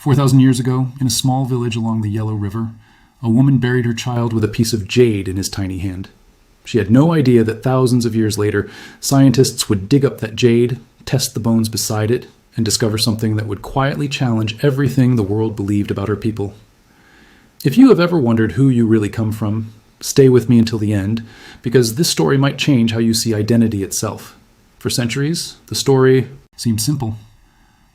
4,000 years ago, in a small village along the Yellow River, a woman buried her child with a piece of jade in his tiny hand. She had no idea that thousands of years later, scientists would dig up that jade, test the bones beside it, and discover something that would quietly challenge everything the world believed about her people. If you have ever wondered who you really come from, stay with me until the end, because this story might change how you see identity itself. For centuries, the story seemed simple.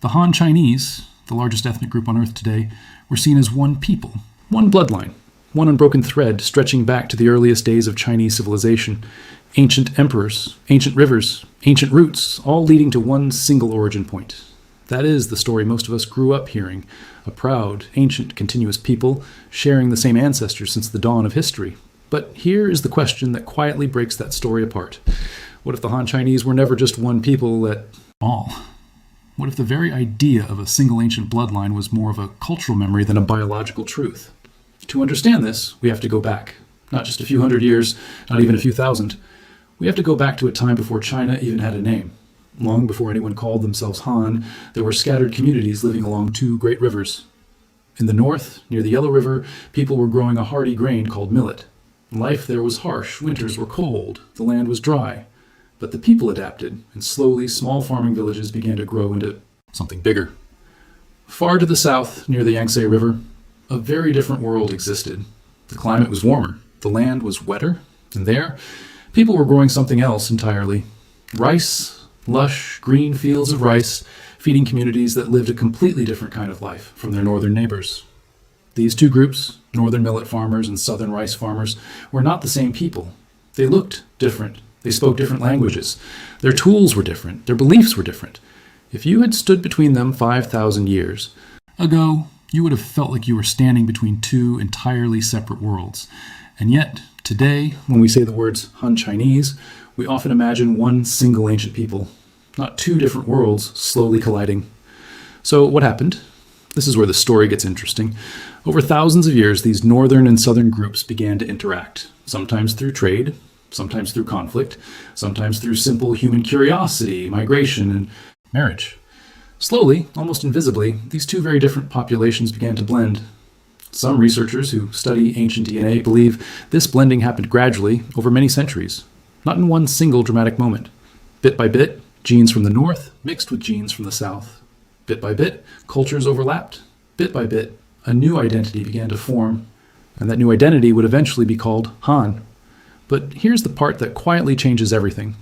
The Han Chinese, the largest ethnic group on Earth today, were seen as one people, one bloodline, one unbroken thread stretching back to the earliest days of Chinese civilization. Ancient emperors, ancient rivers, ancient roots, all leading to one single origin point. That is the story most of us grew up hearing, a proud, ancient, continuous people sharing the same ancestors since the dawn of history. But here is the question that quietly breaks that story apart. What if the Han Chinese were never just one people at all? What if the very idea of a single ancient bloodline was more of a cultural memory than a biological truth? To understand this, we have to go back. Not just a few hundred years, not even a few thousand. We have to go back to a time before China even had a name. Long before anyone called themselves Han, there were scattered communities living along two great rivers. In the north, near the Yellow River, people were growing a hardy grain called millet. Life there was harsh, winters were cold, the land was dry. But the people adapted, and slowly small farming villages began to grow into something bigger. Far to the south, near the Yangtze River, a very different world existed. The climate was warmer, the land was wetter, and there, people were growing something else entirely. Rice, lush, green fields of rice, feeding communities that lived a completely different kind of life from their northern neighbors. These two groups, northern millet farmers and southern rice farmers, were not the same people. They looked different. They spoke different languages. Their tools were different. Their beliefs were different. If you had stood between them 5,000 years ago, you would have felt like you were standing between two entirely separate worlds. And yet, today, when we say the words Han Chinese, we often imagine one single ancient people, not two different worlds slowly colliding. So what happened? This is where the story gets interesting. Over thousands of years, these northern and southern groups began to interact, sometimes through trade, sometimes through conflict, sometimes through simple human curiosity, migration, and marriage. Slowly, almost invisibly, these two very different populations began to blend. Some researchers who study ancient DNA believe this blending happened gradually over many centuries, not in one single dramatic moment. Bit by bit, genes from the north mixed with genes from the south. Bit by bit, cultures overlapped. Bit by bit, a new identity began to form, and that new identity would eventually be called Han. But here's the part that quietly changes everything.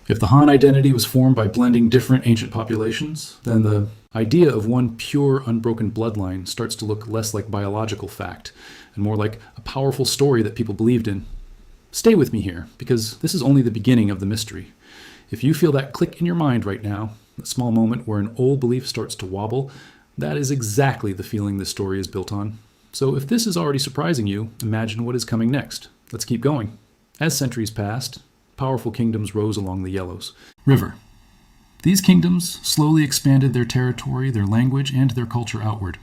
If the Han identity was formed by blending different ancient populations, then the idea of one pure, unbroken bloodline starts to look less like biological fact and more like a powerful story that people believed in. Stay with me here, because this is only the beginning of the mystery. If you feel that click in your mind right now, that small moment where an old belief starts to wobble, that is exactly the feeling this story is built on. So if this is already surprising you, imagine what is coming next. Let's keep going. As centuries passed, powerful kingdoms rose along the Yellows River. These kingdoms slowly expanded their territory, their language, and their culture outward.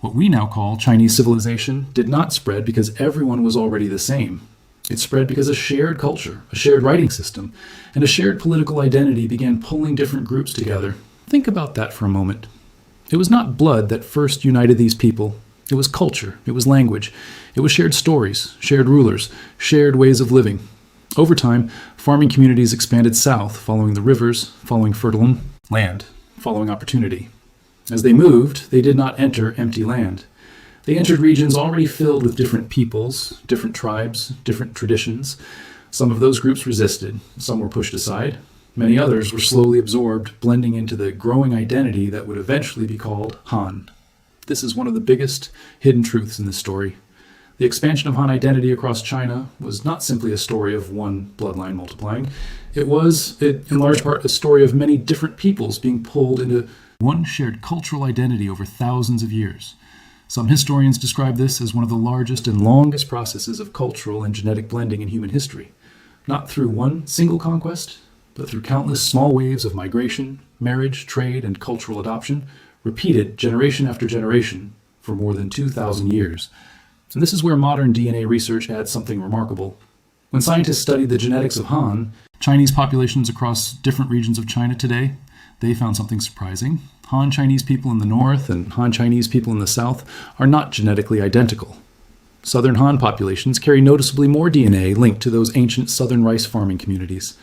What we now call Chinese civilization did not spread because everyone was already the same. It spread because a shared culture, a shared writing system, and a shared political identity began pulling different groups together. Think about that for a moment. It was not blood that first united these people. It was culture, it was language, it was shared stories, shared rulers, shared ways of living. Over time, farming communities expanded south, following the rivers, following fertile land, following opportunity. As they moved, they did not enter empty land. They entered regions already filled with different peoples, different tribes, different traditions. Some of those groups resisted, some were pushed aside. Many others were slowly absorbed, blending into the growing identity that would eventually be called Han. This is one of the biggest hidden truths in this story. The expansion of Han identity across China was not simply a story of one bloodline multiplying. It was, in large part, a story of many different peoples being pulled into one shared cultural identity over thousands of years. Some historians describe this as one of the largest and longest processes of cultural and genetic blending in human history, not through one single conquest, but through countless small waves of migration, marriage, trade, and cultural adoption, repeated generation after generation for more than 2,000 years. And this is where modern DNA research adds something remarkable. When scientists studied the genetics of Han, Chinese populations across different regions of China today, They found something surprising. Han Chinese people in the north and Han Chinese people in the south are not genetically identical. Southern Han populations carry noticeably more DNA linked to those ancient southern rice farming communities.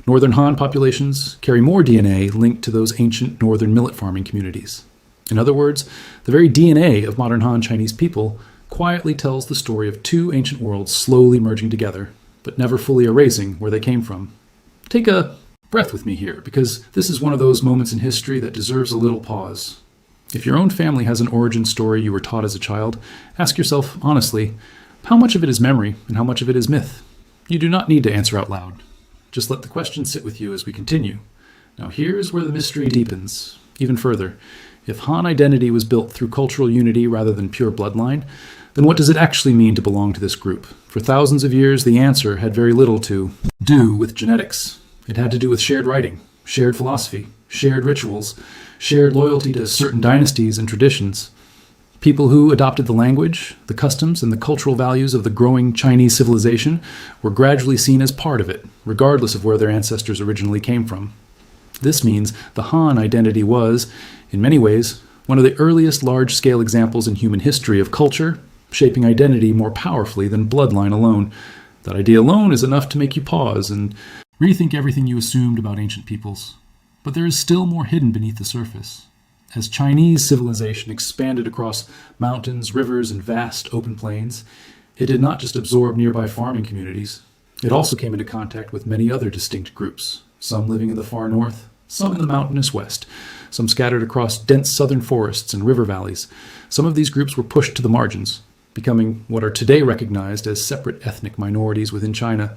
Northern Han populations carry more DNA linked to those ancient northern millet farming communities. In other words, the very DNA of modern Han Chinese people quietly tells the story of two ancient worlds slowly merging together, but never fully erasing where they came from. Take a breath with me here, because this is one of those moments in history that deserves a little pause. If your own family has an origin story you were taught as a child, ask yourself honestly, how much of it is memory and how much of it is myth? You do not need to answer out loud. Just let the question sit with you as we continue. Now here's where the mystery deepens even further. If Han identity was built through cultural unity rather than pure bloodline, then what does it actually mean to belong to this group? For thousands of years, the answer had very little to do with genetics. It had to do with shared writing, shared philosophy, shared rituals, shared loyalty to certain dynasties and traditions. People who adopted the language, the customs, and the cultural values of the growing Chinese civilization were gradually seen as part of it, regardless of where their ancestors originally came from. This means the Han identity was, in many ways, one of the earliest large-scale examples in human history of culture shaping identity more powerfully than bloodline alone. That idea alone is enough to make you pause and rethink everything you assumed about ancient peoples. But there is still more hidden beneath the surface. As Chinese civilization expanded across mountains, rivers, and vast open plains, it did not just absorb nearby farming communities. It also came into contact with many other distinct groups, some living in the far north, some in the mountainous west, some scattered across dense southern forests and river valleys. Some of these groups were pushed to the margins, becoming what are today recognized as separate ethnic minorities within China.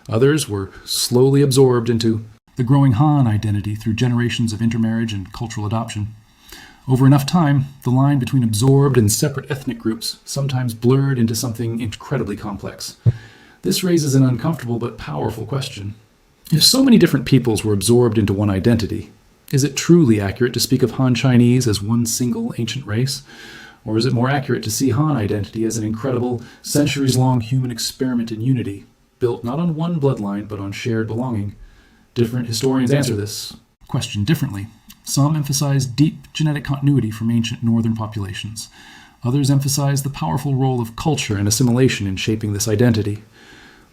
Others were slowly absorbed into the growing Han identity through generations of intermarriage and cultural adoption. Over enough time, the line between absorbed and separate ethnic groups sometimes blurred into something incredibly complex. This raises an uncomfortable but powerful question. If so many different peoples were absorbed into one identity, is it truly accurate to speak of Han Chinese as one single ancient race? Or is it more accurate to see Han identity as an incredible, centuries-long human experiment in unity, built not on one bloodline but on shared belonging? Different historians answer this question differently. Some emphasize deep genetic continuity from ancient northern populations. Others emphasize the powerful role of culture and assimilation in shaping this identity.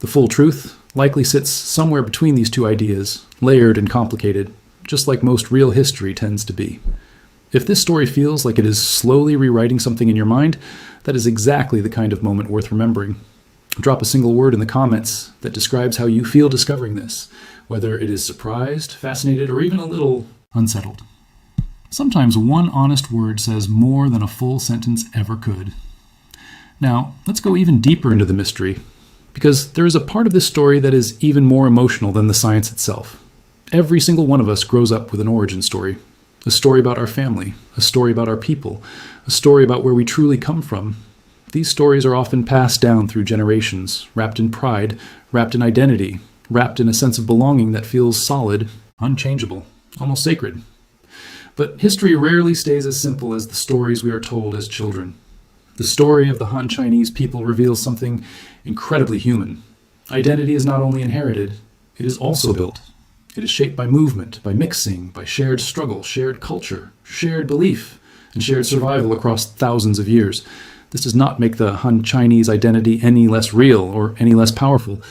The full truth likely sits somewhere between these two ideas, layered and complicated, just like most real history tends to be. If this story feels like it is slowly rewriting something in your mind, that is exactly the kind of moment worth remembering. Drop a single word in the comments that describes how you feel discovering this, whether it is surprised, fascinated, or even a little unsettled. Sometimes one honest word says more than a full sentence ever could. Now, let's go even deeper into the mystery, because there is a part of this story that is even more emotional than the science itself. Every single one of us grows up with an origin story. A story about our family, a story about our people, a story about where we truly come from. These stories are often passed down through generations, wrapped in pride, wrapped in identity, wrapped in a sense of belonging that feels solid, unchangeable, almost sacred. But history rarely stays as simple as the stories we are told as children. The story of the Han Chinese people reveals something incredibly human. Identity is not only inherited, it is also built. It is shaped by movement, by mixing, by shared struggle, shared culture, shared belief, and shared survival across thousands of years. This does not make the Han Chinese identity any less real or any less powerful.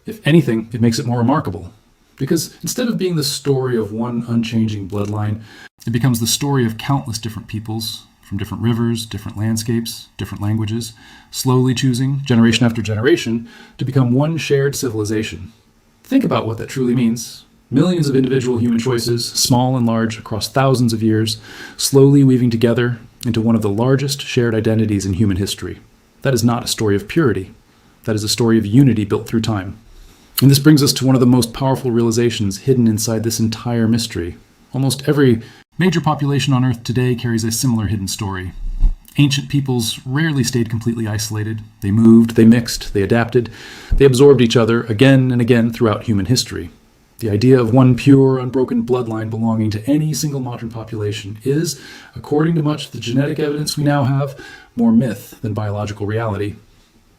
If anything, it makes it more remarkable. Because instead of being the story of one unchanging bloodline, it becomes the story of countless different peoples, from different rivers, different landscapes, different languages, slowly choosing, generation after generation, to become one shared civilization. Think about what that truly means. Millions of individual human choices, small and large, across thousands of years, slowly weaving together into one of the largest shared identities in human history. That is not a story of purity. That is a story of unity built through time. And this brings us to one of the most powerful realizations hidden inside this entire mystery. Almost every major population on Earth today carries a similar hidden story. Ancient peoples rarely stayed completely isolated. They moved, they mixed, they adapted, they absorbed each other again and again throughout human history. The idea of one pure, unbroken bloodline belonging to any single modern population is, according to much of the genetic evidence we now have, more myth than biological reality.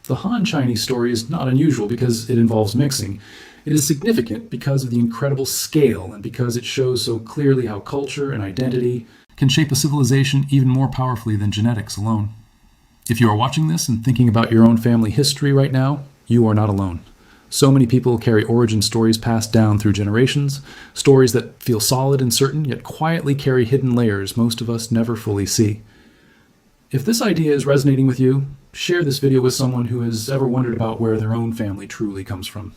The Han Chinese story is not unusual because it involves mixing. It is significant because of the incredible scale and because it shows so clearly how culture and identity can shape a civilization even more powerfully than genetics alone. If you are watching this and thinking about your own family history right now, you are not alone. So many people carry origin stories passed down through generations, stories that feel solid and certain, yet quietly carry hidden layers most of us never fully see. If this idea is resonating with you, share this video with someone who has ever wondered about where their own family truly comes from.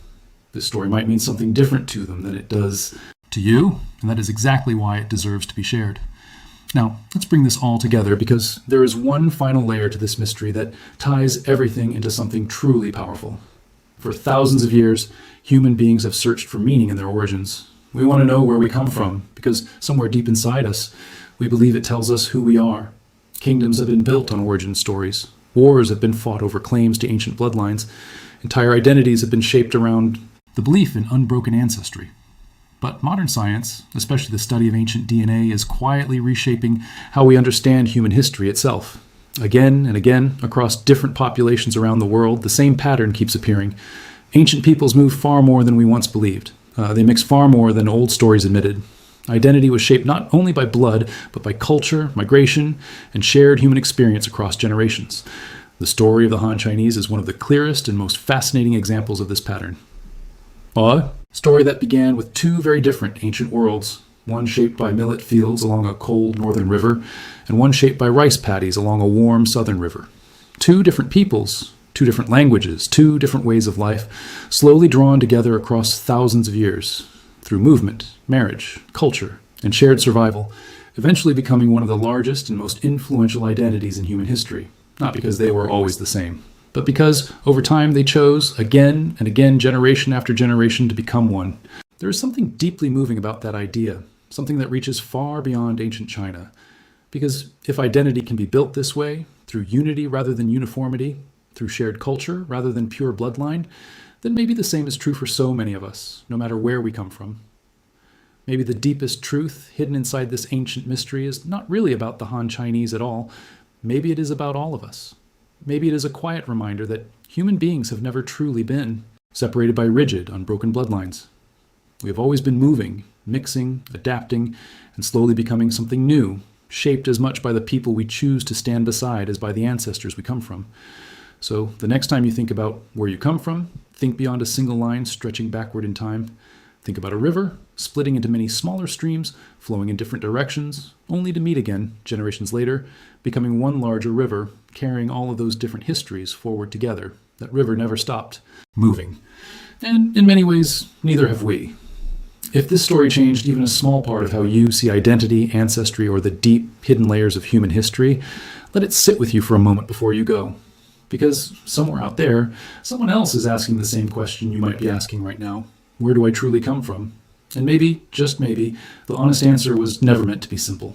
This story might mean something different to them than it does to you, and that is exactly why it deserves to be shared. Now, let's bring this all together because there is one final layer to this mystery that ties everything into something truly powerful. For thousands of years, human beings have searched for meaning in their origins. We want to know where we come from because somewhere deep inside us, we believe it tells us who we are. Kingdoms have been built on origin stories. Wars have been fought over claims to ancient bloodlines. Entire identities have been shaped around the belief in unbroken ancestry. But modern science, especially the study of ancient DNA, is quietly reshaping how we understand human history itself. Again and again, across different populations around the world, the same pattern keeps appearing. Ancient peoples move far more than we once believed. They mix far more than old stories admitted. Identity was shaped not only by blood, but by culture, migration, and shared human experience across generations. The story of the Han Chinese is one of the clearest and most fascinating examples of this pattern. A story that began with two very different ancient worlds, one shaped by millet fields along a cold northern river, and one shaped by rice paddies along a warm southern river. Two different peoples, two different languages, two different ways of life, slowly drawn together across thousands of years, through movement, marriage, culture, and shared survival, eventually becoming one of the largest and most influential identities in human history, not because they were always the same, but because, over time, they chose, again and again, generation after generation, to become one. There is something deeply moving about that idea, something that reaches far beyond ancient China. Because if identity can be built this way, through unity rather than uniformity, through shared culture rather than pure bloodline, then maybe the same is true for so many of us, no matter where we come from. Maybe the deepest truth hidden inside this ancient mystery is not really about the Han Chinese at all. Maybe it is about all of us. Maybe it is a quiet reminder that human beings have never truly been separated by rigid, unbroken bloodlines. We have always been moving, mixing, adapting, and slowly becoming something new, shaped as much by the people we choose to stand beside as by the ancestors we come from. So the next time you think about where you come from, think beyond a single line stretching backward in time. Think about a river, splitting into many smaller streams, flowing in different directions, only to meet again, generations later, becoming one larger river, carrying all of those different histories forward together. That river never stopped moving. And in many ways, neither have we. If this story changed even a small part of how you see identity, ancestry, or the deep, hidden layers of human history, let it sit with you for a moment before you go. Because somewhere out there, someone else is asking the same question you might be asking right now. Where do I truly come from? And maybe, just maybe, the honest answer was never meant to be simple.